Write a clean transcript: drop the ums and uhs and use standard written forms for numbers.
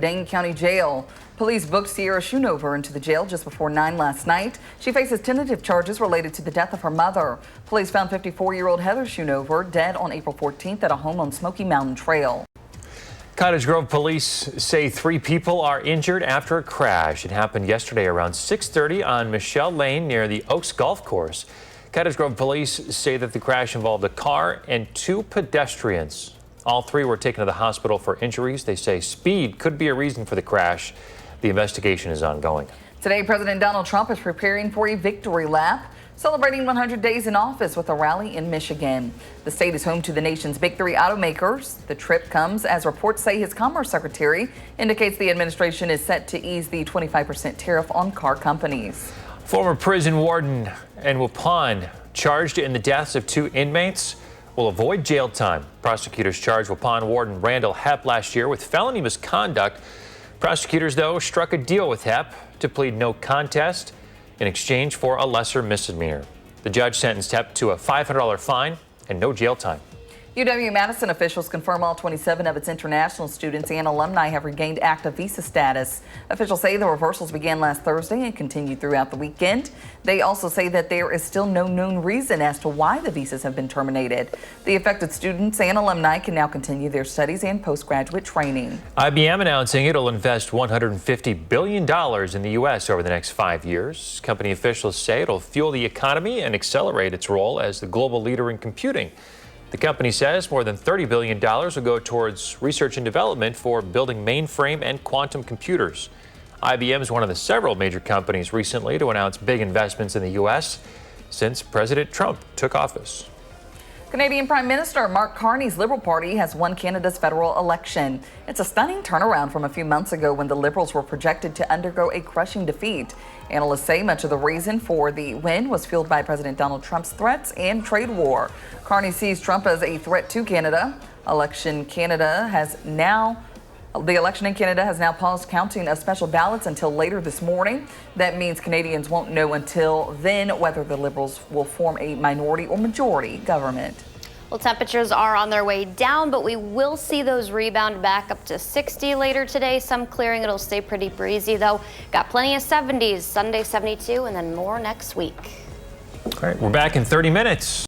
Dane County Jail. Police booked Sierra Schoonover into the jail just before 9 last night. She faces tentative charges related to the death of her mother. Police found 54-year-old Heather Schoonover dead on April 14th at a home on Smoky Mountain Trail. Cottage Grove police say 3 people are injured after a crash. It happened yesterday around 6:30 on Michelle Lane near the Oaks Golf Course. Cottage Grove police say that the crash involved a car and 2 pedestrians. All 3 were taken to the hospital for injuries. They say speed could be a reason for the crash. The investigation is ongoing. Today, President Donald Trump is preparing for a victory lap, celebrating 100 days in office with a rally in Michigan. The state is home to the nation's big 3 automakers. The trip comes as reports say his Commerce Secretary indicates the administration is set to ease the 25% tariff on car companies. Former prison warden in Waupun, charged in the deaths of 2 inmates, will avoid jail time. Prosecutors charged Waupun warden Randall Hepp last year with felony misconduct. Prosecutors, though, struck a deal with Hepp to plead no contest in exchange for a lesser misdemeanor. The judge sentenced Hepp to a $500 fine and no jail time. UW-Madison officials confirm all 27 of its international students and alumni have regained active visa status. Officials say the reversals began last Thursday and continued throughout the weekend. They also say that there is still no known reason as to why the visas have been terminated. The affected students and alumni can now continue their studies and postgraduate training. IBM announcing it'll invest $150 billion in the U.S. over the next 5 years. Company officials say it'll fuel the economy and accelerate its role as the global leader in computing. The company says more than $30 billion will go towards research and development for building mainframe and quantum computers. IBM is one of the several major companies recently to announce big investments in the U.S. since President Trump took office. Canadian Prime Minister Mark Carney's Liberal Party has won Canada's federal election. It's a stunning turnaround from a few months ago when the Liberals were projected to undergo a crushing defeat. Analysts say much of the reason for the win was fueled by President Donald Trump's threats and trade war. Carney sees Trump as a threat to Canada. The election in Canada has now paused counting of special ballots until later this morning. That means Canadians won't know until then whether the Liberals will form a minority or majority government. Well, temperatures are on their way down, but we will see those rebound back up to 60 later today. Some clearing. It'll stay pretty breezy, though. Got plenty of 70s, Sunday 72, and then more next week. All right, we're back in 30 minutes.